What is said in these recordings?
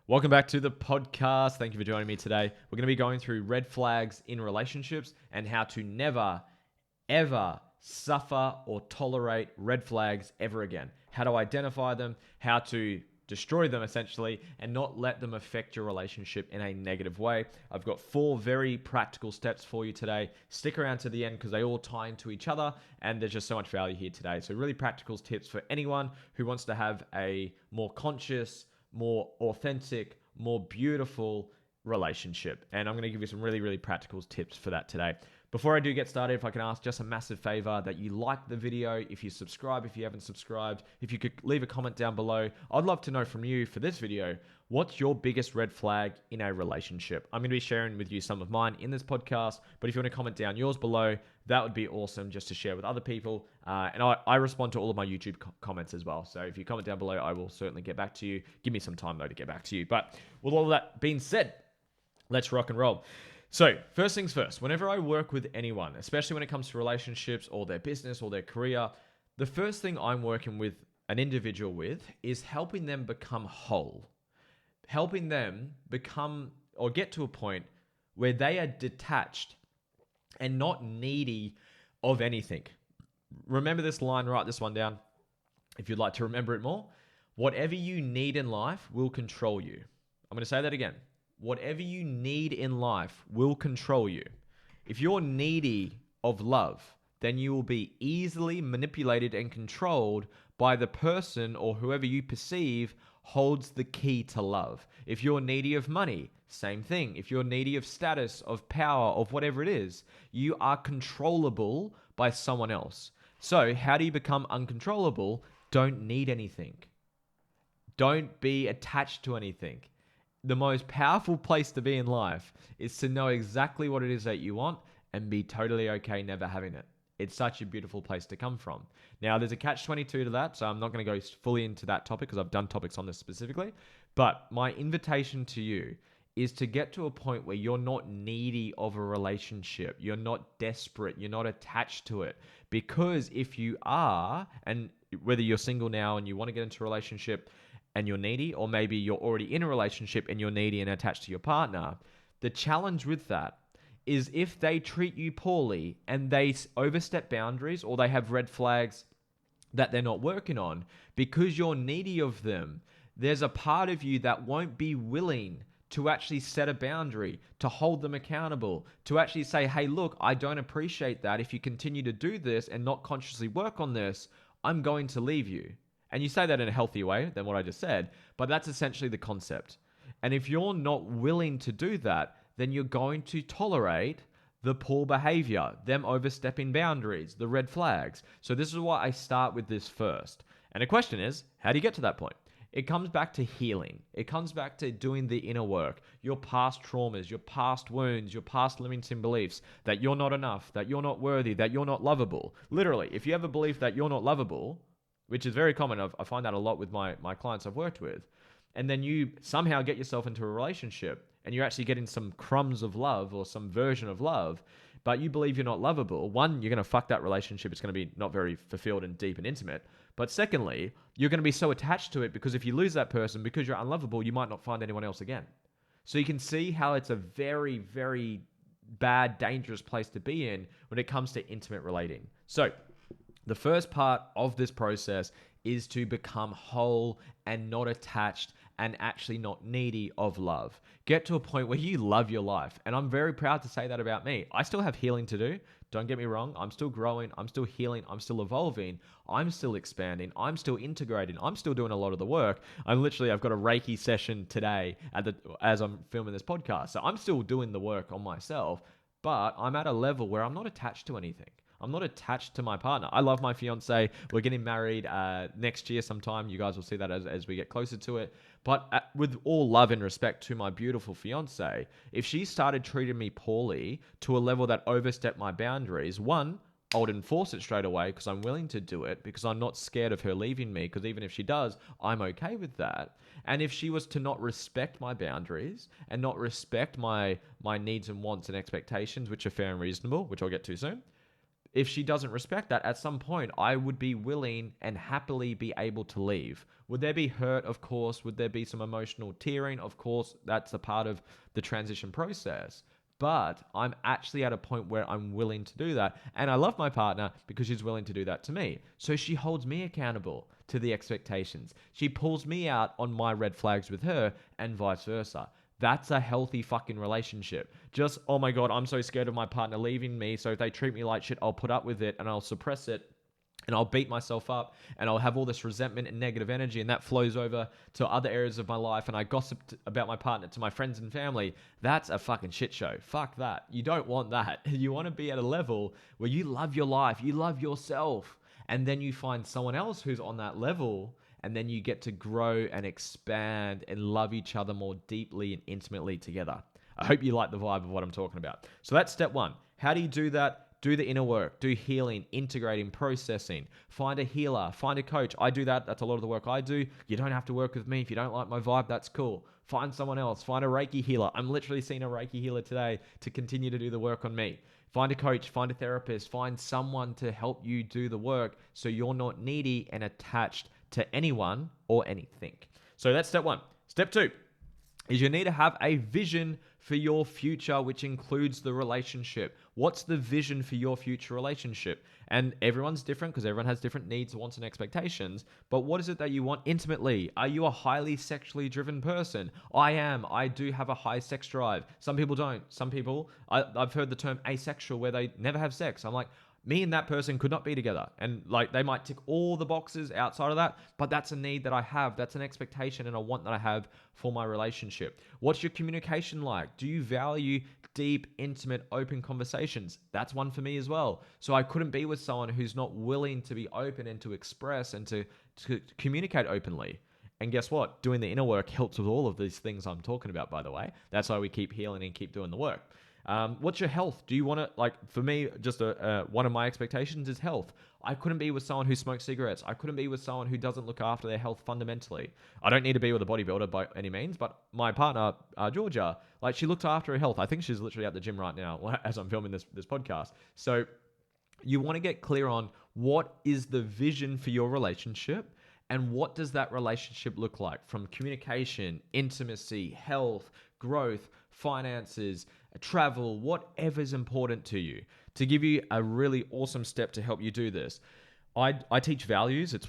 Welcome back to the podcast. Thank you for joining me today. We're going to be going through red flags in relationships and how to never, ever suffer or tolerate red flags ever again. How to identify them, how to destroy them essentially, and not let them affect your relationship in a negative way. I've got 4 very practical steps for you today. Stick around to the end because they all tie into each other and there's just so much value here today. So really practical tips for anyone who wants to have a more conscious, more authentic, more beautiful relationship. And I'm going to give you some really, really practical tips for that today. Before I do get started, if I can ask just a massive favor that you like the video, if you subscribe, if you haven't subscribed, if you could leave a comment down below. I'd love to know from you for this video, what's your biggest red flag in a relationship? I'm going to be sharing with you some of mine in this podcast, but if you want to comment down yours below, that would be awesome just to share with other people. And I respond to all of my YouTube comments as well. So if you comment down below, I will certainly get back to you. Give me some time though to get back to you. But with all of that being said, let's rock and roll. So first things first, whenever I work with anyone, especially when it comes to relationships or their business or their career, the first thing I'm working with an individual with is helping them become whole, helping them become or get to a point where they are detached and not needy of anything. Remember this line, write this one down if you'd like to remember it more. Whatever you need in life will control you. I'm going to say that again. Whatever you need in life will control you. If you're needy of love, then you will be easily manipulated and controlled by the person or whoever you perceive holds the key to love. If you're needy of money, same thing. If you're needy of status, of power, of whatever it is, you are controllable by someone else. So how do you become uncontrollable? Don't need anything. Don't be attached to anything. The most powerful place to be in life is to know exactly what it is that you want and be totally okay never having it. It's such a beautiful place to come from. Now, there's a catch-22 to that, so I'm not going to go fully into that topic because I've done topics on this specifically. But my invitation to you is to get to a point where you're not needy of a relationship. You're not desperate. You're not attached to it. Because if you are, and whether you're single now and you want to get into a relationship and you're needy, or maybe you're already in a relationship and you're needy and attached to your partner, the challenge with that is if they treat you poorly and they overstep boundaries or they have red flags that they're not working on, because you're needy of them, there's a part of you that won't be willing to actually set a boundary, to hold them accountable, to actually say, hey, look, I don't appreciate that. If you continue to do this and not consciously work on this, I'm going to leave you. And you say that in a healthier way than what I just said, but that's essentially the concept. And if you're not willing to do that, then you're going to tolerate the poor behavior, them overstepping boundaries, the red flags. So this is why I start with this first. And the question is, how do you get to that point? It comes back to healing. It comes back to doing the inner work, your past traumas, your past wounds, your past limiting beliefs that you're not enough, that you're not worthy, that you're not lovable. Literally, if you have a belief that you're not lovable, which is very common. I find that a lot with my clients I've worked with. And then you somehow get yourself into a relationship and you're actually getting some crumbs of love or some version of love, but you believe you're not lovable. One, you're going to fuck that relationship. It's going to be not very fulfilled and deep and intimate. But secondly, you're going to be so attached to it because if you lose that person, because you're unlovable, you might not find anyone else again. So you can see how it's a very, very bad, dangerous place to be in when it comes to intimate relating. So the first part of this process is to become whole and not attached and actually not needy of love. Get to a point where you love your life. And I'm very proud to say that about me. I still have healing to do. Don't get me wrong. I'm still growing. I'm still healing. I'm still evolving. I'm still expanding. I'm still integrating. I'm still doing a lot of the work. I've got a Reiki session today as I'm filming this podcast. So I'm still doing the work on myself, but I'm at a level where I'm not attached to anything. I'm not attached to my partner. I love my fiance. We're getting married next year sometime. You guys will see that as we get closer to it. But with all love and respect to my beautiful fiance, if she started treating me poorly to a level that overstepped my boundaries, one, I would enforce it straight away because I'm willing to do it because I'm not scared of her leaving me, because even if she does, I'm okay with that. And if she was to not respect my boundaries and not respect my needs and wants and expectations, which are fair and reasonable, which I'll get to soon, if she doesn't respect that, at some point, I would be willing and happily be able to leave. Would there be hurt? Of course. Would there be some emotional tearing? Of course. That's a part of the transition process. But I'm actually at a point where I'm willing to do that. And I love my partner because she's willing to do that to me. So she holds me accountable to the expectations. She pulls me out on my red flags with her and vice versa. That's a healthy fucking relationship. Just, oh my God, I'm so scared of my partner leaving me. So if they treat me like shit, I'll put up with it and I'll suppress it and I'll beat myself up and I'll have all this resentment and negative energy, and that flows over to other areas of my life, and I gossip about my partner to my friends and family. That's a fucking shit show. Fuck that. You don't want that. You want to be at a level where you love your life, you love yourself, and then you find someone else who's on that level, and then you get to grow and expand and love each other more deeply and intimately together. I hope you like the vibe of what I'm talking about. So that's step one. How do you do that? Do the inner work, do healing, integrating, processing, find a healer, find a coach. I do that. That's a lot of the work I do. You don't have to work with me. If you don't like my vibe, that's cool. Find someone else, find a Reiki healer. I'm literally seeing a Reiki healer today to continue to do the work on me. Find a coach, find a therapist, find someone to help you do the work so you're not needy and attached to anyone or anything. So that's step one. Step two is you need to have a vision for your future, which includes the relationship. What's the vision for your future relationship? And everyone's different because everyone has different needs, wants, and expectations. But what is it that you want intimately? Are you a highly sexually driven person? I am. I do have a high sex drive. Some people don't. Some people, I've heard the term asexual, where they never have sex. I'm like, me and that person could not be together. And like, they might tick all the boxes outside of that, but that's a need that I have. That's an expectation and a want that I have for my relationship. What's your communication like? Do you value deep, intimate, open conversations? That's one for me as well. So I couldn't be with someone who's not willing to be open and to express and to communicate openly. And guess what? Doing the inner work helps with all of these things I'm talking about, by the way. That's why we keep healing and keep doing the work. What's your health? Do you want to, like, for me, just one of my expectations is health. I couldn't be with someone who smokes cigarettes. I couldn't be with someone who doesn't look after their health fundamentally. I don't need to be with a bodybuilder by any means, but my partner, Georgia, like, she looks after her health. I think she's literally at the gym right now as I'm filming this podcast. So you want to get clear on what is the vision for your relationship and what does that relationship look like, from communication, intimacy, health, growth, finances, travel, whatever's important to you. To give you a really awesome step to help you do this, I teach values. It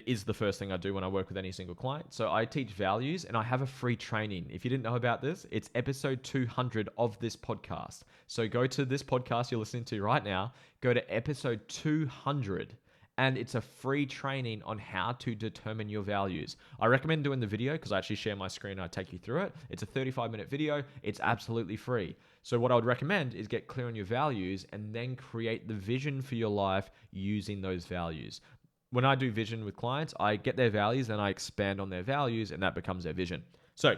is the first thing I do when I work with any single client. So I teach values and I have a free training. If you didn't know about this, it's episode 200 of this podcast. So go to this podcast you're listening to right now, go to episode 200. And it's a free training on how to determine your values. I recommend doing the video because I actually share my screen and I take you through it. It's a 35-minute video. It's absolutely free. So what I would recommend is get clear on your values and then create the vision for your life using those values. When I do vision with clients, I get their values and I expand on their values, and that becomes their vision. So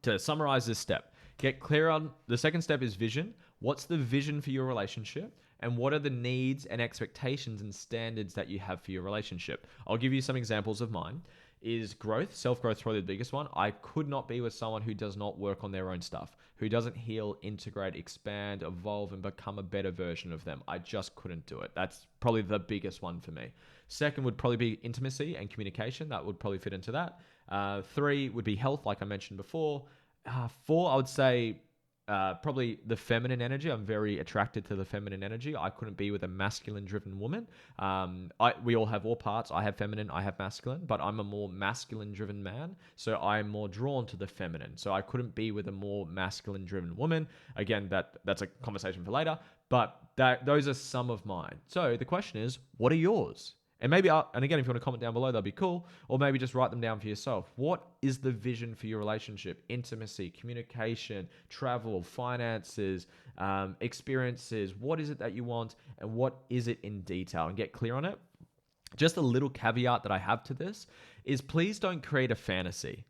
to summarize this step, get clear on the second step is vision. What's the vision for your relationship? And what are the needs and expectations and standards that you have for your relationship? I'll give you some examples of mine. Is growth. Self-growth is probably the biggest one. I could not be with someone who does not work on their own stuff, who doesn't heal, integrate, expand, evolve, and become a better version of them. I just couldn't do it. That's probably the biggest one for me. Second would probably be intimacy and communication. That would probably fit into that. 3 would be health, like I mentioned before. 4, I would say probably the feminine energy. I'm very attracted to the feminine energy. I couldn't be with a masculine driven woman. We all have all parts. I have feminine, I have masculine, but I'm a more masculine driven man. So I'm more drawn to the feminine. So I couldn't be with a more masculine driven woman. Again, that's a conversation for later, but those are some of mine. So the question is, what are yours? And maybe, and again, if you want to comment down below, that'd be cool. Or maybe just write them down for yourself. What is the vision for your relationship? Intimacy, communication, travel, finances, experiences. What is it that you want? And what is it in detail? And get clear on it. Just a little caveat that I have to this is, please don't create a fantasy.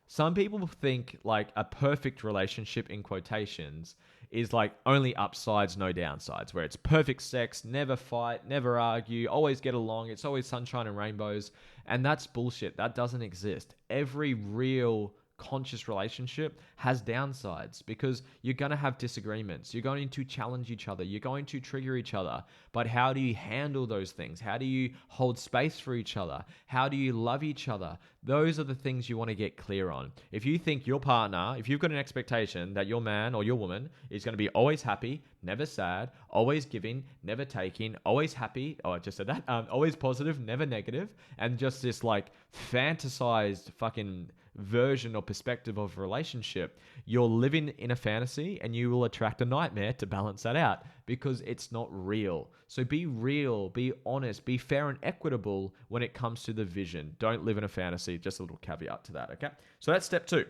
Some people think like a perfect relationship, in quotations, is like only upsides, no downsides, where it's perfect sex, never fight, never argue, always get along. It's always sunshine and rainbows. And that's bullshit. That doesn't exist. Every real conscious relationship has downsides because you're going to have disagreements. You're going to challenge each other. You're going to trigger each other. But how do you handle those things? How do you hold space for each other? How do you love each other? Those are the things you want to get clear on. If you think your partner, if you've got an expectation that your man or your woman is going to be always happy, never sad, always giving, never taking, always happy, oh, I just said that, always positive, never negative, and just this like fantasized fucking version or perspective of a relationship, you're living in a fantasy and you will attract a nightmare to balance that out because it's not real. So be real, be honest, be fair and equitable when it comes to the vision. Don't live in a fantasy. Just a little caveat to that, okay? So that's step 2.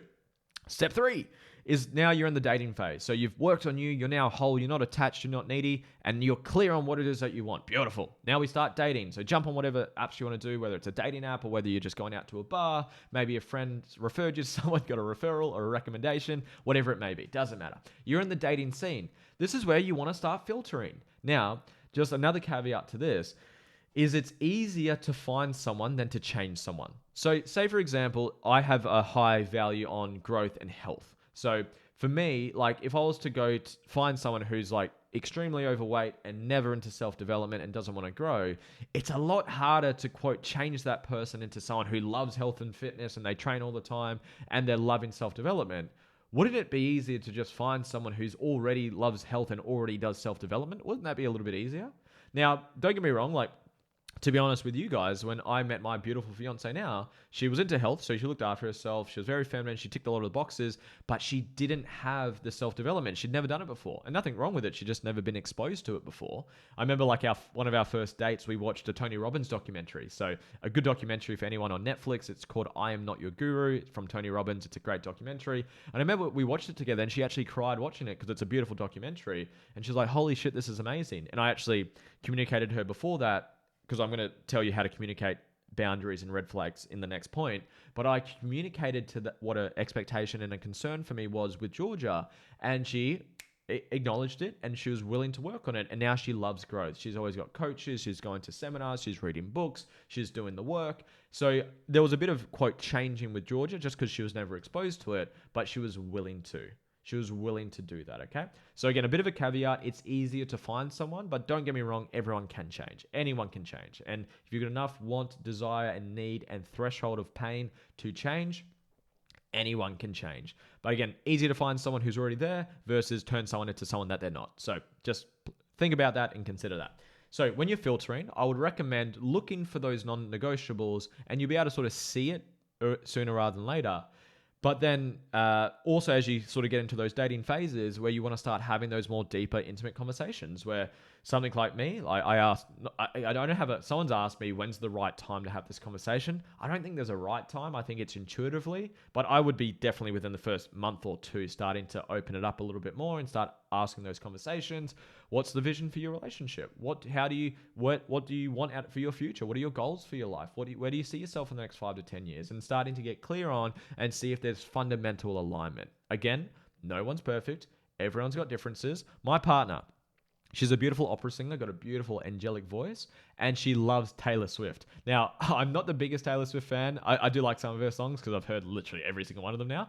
Step 3 is now you're in the dating phase. So you've worked on you're now whole, you're not attached, you're not needy, and you're clear on what it is that you want. Beautiful. Now we start dating. So jump on whatever apps you want to do, whether it's a dating app or whether you're just going out to a bar, maybe a friend referred you to someone, got a referral or a recommendation, whatever it may be. Doesn't matter. You're in the dating scene. This is where you want to start filtering. Now, just another caveat to this is it's easier to find someone than to change someone. So say, for example, I have a high value on growth and health. So for me, like if I was to go to find someone who's like extremely overweight and never into self-development and doesn't want to grow, it's a lot harder to quote change that person into someone who loves health and fitness and they train all the time and they're loving self-development. Wouldn't it be easier to just find someone who's already loves health and already does self-development? Wouldn't that be a little bit easier? Now, don't get me wrong, like to be honest with you guys, when I met my beautiful fiance now, she was into health, so she looked after herself. She was very feminine. She ticked a lot of the boxes, but she didn't have the self-development. She'd never done it before, and nothing wrong with it. She'd just never been exposed to it before. I remember like one of our first dates, we watched a Tony Robbins documentary. So a good documentary for anyone on Netflix. It's called I Am Not Your Guru. It's from Tony Robbins. It's a great documentary. And I remember we watched it together, and she actually cried watching it because it's a beautiful documentary. And she's like, holy shit, this is amazing. And I actually communicated to her before that, because I'm going to tell you how to communicate boundaries and red flags in the next point. But I communicated to what an expectation and a concern for me was with Georgia, and she acknowledged it and she was willing to work on it. And now she loves growth. She's always got coaches. She's going to seminars. She's reading books. She's doing the work. So there was a bit of quote changing with Georgia just because she was never exposed to it, but she was willing to. She was willing to do that, okay? So again, a bit of a caveat, it's easier to find someone, but don't get me wrong, everyone can change. Anyone can change. And if you've got enough want, desire, and need and threshold of pain to change, anyone can change. But again, easier to find someone who's already there versus turn someone into someone that they're not. So just think about that and consider that. So when you're filtering, I would recommend looking for those non-negotiables, and you'll be able to sort of see it sooner rather than later. But then also as you sort of get into those dating phases where you want to start having those more deeper, intimate conversations where something like me, someone's asked me when's the right time to have this conversation. I don't think there's a right time. I think it's intuitively, but I would be definitely within the first month or two starting to open it up a little bit more and start asking those conversations. What's the vision for your relationship? What do you want out for your future? What are your goals for your life? Where do you see yourself in the next 5 to 10 years? And starting to get clear on and see if there's fundamental alignment. Again, no one's perfect. Everyone's got differences. My partner, she's a beautiful opera singer, got a beautiful angelic voice, and she loves Taylor Swift. Now, I'm not the biggest Taylor Swift fan. I do like some of her songs because I've heard literally every single one of them now.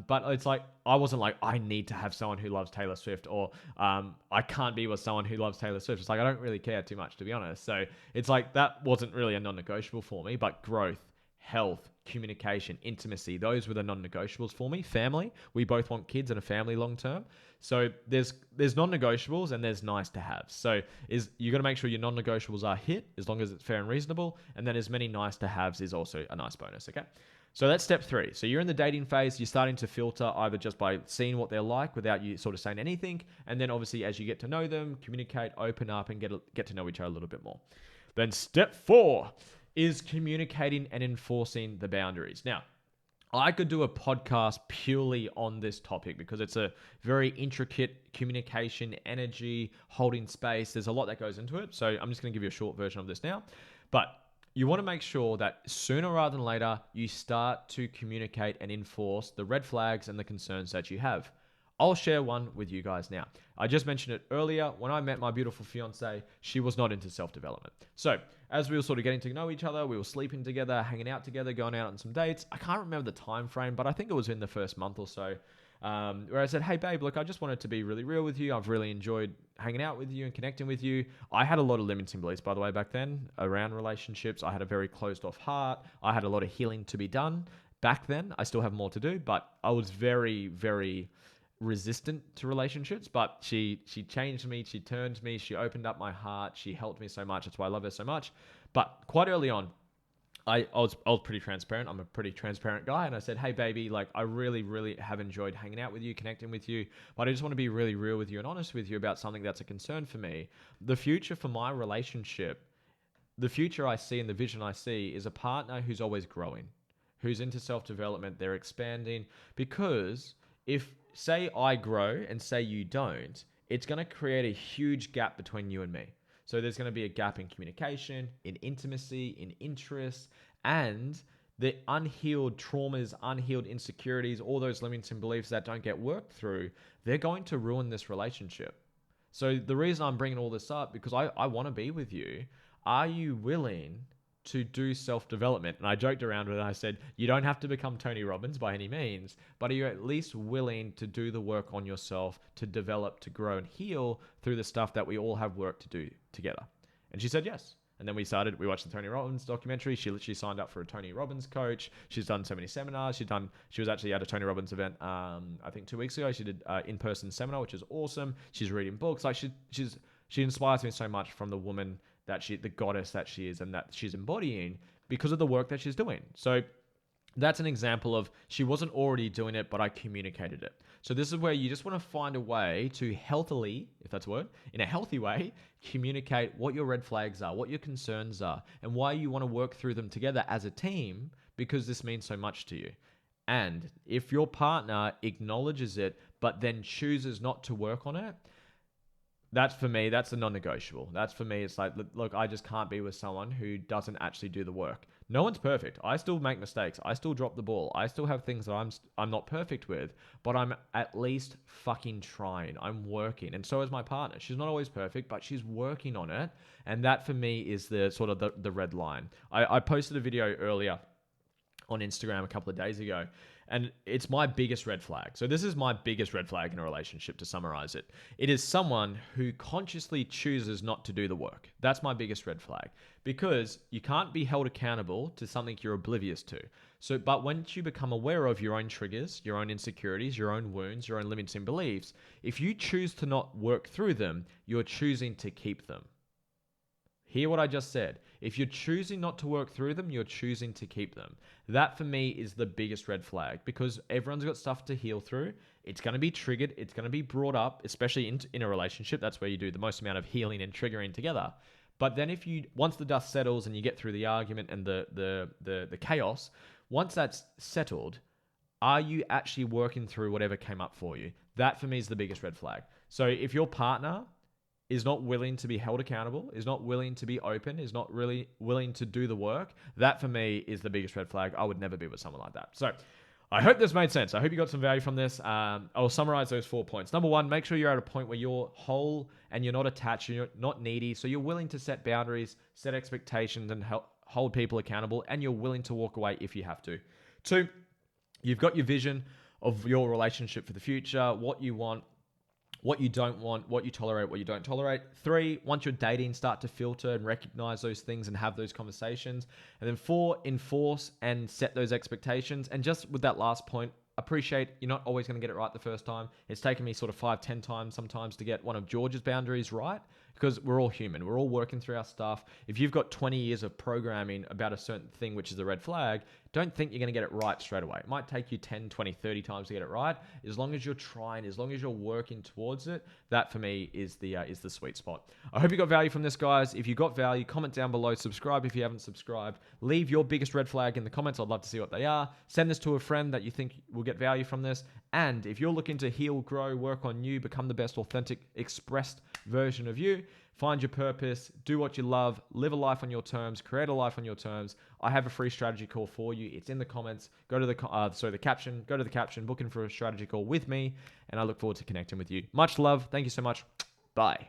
But it's like, I wasn't like, I need to have someone who loves Taylor Swift, or I can't be with someone who loves Taylor Swift. It's like, I don't really care too much, to be honest. So it's like, that wasn't really a non-negotiable for me, but growth, health, communication, intimacy, those were the non-negotiables for me. Family, we both want kids and a family long term. So there's non-negotiables and there's nice to have. So you got to make sure your non-negotiables are hit as long as it's fair and reasonable. And then as many nice to haves is also a nice bonus. Okay. So that's step 3. So you're in the dating phase. You're starting to filter either just by seeing what they're like without you sort of saying anything. And then obviously as you get to know them, communicate, open up, and get to know each other a little bit more. Then step 4 is communicating and enforcing the boundaries. Now, I could do a podcast purely on this topic because it's a very intricate communication, energy, holding space. There's a lot that goes into it. So I'm just going to give you a short version of this now. But you want to make sure that sooner rather than later, you start to communicate and enforce the red flags and the concerns that you have. I'll share one with you guys now. I just mentioned it earlier. When I met my beautiful fiance, she was not into self-development. So as we were sort of getting to know each other, we were sleeping together, hanging out together, going out on some dates. I can't remember the time frame, but I think it was in the first month or so, where I said, hey babe, look, I just wanted to be really real with you. I've really enjoyed hanging out with you and connecting with you. I had a lot of limiting beliefs, by the way, back then around relationships. I had a very closed off heart. I had a lot of healing to be done back then. I still have more to do, but I was very, very resistant to relationships. But she changed me. She turned me. She opened up my heart. She helped me so much. That's why I love her so much. But quite early on, I was pretty transparent. I'm a pretty transparent guy. And I said, hey, baby, like, I really, really have enjoyed hanging out with you, connecting with you. But I just want to be really real with you and honest with you about something that's a concern for me. The future for my relationship, the future I see and the vision I see is a partner who's always growing, who's into self-development. They're expanding. Because if, say, I grow and say you don't, it's going to create a huge gap between you and me. So there's going to be a gap in communication, in intimacy, in interest, and the unhealed traumas, unhealed insecurities, all those limiting beliefs that don't get worked through, they're going to ruin this relationship. So the reason I'm bringing all this up, because I want to be with you. Are you willing to do self-development? And I joked around with it. I said, you don't have to become Tony Robbins by any means, but are you at least willing to do the work on yourself, to develop, to grow and heal through the stuff that we all have work to do together? And she said yes. And then we watched the Tony Robbins documentary. She literally signed up for a Tony Robbins coach. She's done so many seminars. She was actually at a Tony Robbins event, I think 2 weeks ago. She did in-person seminar, which is awesome. She's reading books. Like she inspires me so much from the woman the goddess that she is and that she's embodying because of the work that she's doing. So that's an example of she wasn't already doing it, but I communicated it. So this is where you just want to find a way to healthily, if that's a word, in a healthy way, communicate what your red flags are, what your concerns are, and why you want to work through them together as a team, because this means so much to you. And if your partner acknowledges it, but then chooses not to work on it, that's for me, that's a non-negotiable. That's for me, it's like, look, I just can't be with someone who doesn't actually do the work. No one's perfect. I still make mistakes. I still drop the ball. I still have things that I'm not perfect with, but I'm at least fucking trying. I'm working. And so is my partner. She's not always perfect, but she's working on it. And that for me is the sort of the red line. I posted a video earlier on Instagram a couple of days ago, and it's my biggest red flag. So this is my biggest red flag in a relationship, to summarize it. It is someone who consciously chooses not to do the work. That's my biggest red flag, because you can't be held accountable to something you're oblivious to. So, but once you become aware of your own triggers, your own insecurities, your own wounds, your own limiting beliefs, if you choose to not work through them, you're choosing to keep them. Hear what I just said. If you're choosing not to work through them, you're choosing to keep them. That for me is the biggest red flag, because everyone's got stuff to heal through. It's going to be triggered. It's going to be brought up, especially in a relationship. That's where you do the most amount of healing and triggering together. But then once the dust settles and you get through the argument and the chaos, once that's settled, are you actually working through whatever came up for you? That for me is the biggest red flag. So if your partner is not willing to be held accountable, is not willing to be open, is not really willing to do the work, that for me is the biggest red flag. I would never be with someone like that. So I hope this made sense. I hope you got some value from this. I'll summarize those 4 points. Number 1, make sure you're at a point where you're whole and you're not attached, you're not needy. So you're willing to set boundaries, set expectations, and hold people accountable, and you're willing to walk away if you have to. 2, you've got your vision of your relationship for the future, what you want, what you don't want, what you tolerate, what you don't tolerate. 3, once you're dating, start to filter and recognize those things and have those conversations. And then 4, enforce and set those expectations. And just with that last point, appreciate you're not always going to get it right the first time. It's taken me sort of 5-10 times sometimes to get one of George's boundaries right, because we're all human. We're all working through our stuff. If you've got 20 years of programming about a certain thing, which is a red flag, don't think you're going to get it right straight away. It might take you 10, 20, 30 times to get it right. As long as you're trying, as long as you're working towards it, that for me is the sweet spot. I hope you got value from this, guys. If you got value, comment down below, subscribe if you haven't subscribed. Leave your biggest red flag in the comments. I'd love to see what they are. Send this to a friend that you think will get value from this. And if you're looking to heal, grow, work on you, become the best authentic, expressed version of you. Find your purpose, do what you love, live a life on your terms, create a life on your terms. I have a free strategy call for you. It's in the comments. Go to the caption, go to the caption, book in for a strategy call with me, and I look forward to connecting with you. Much love. Thank you so much. Bye.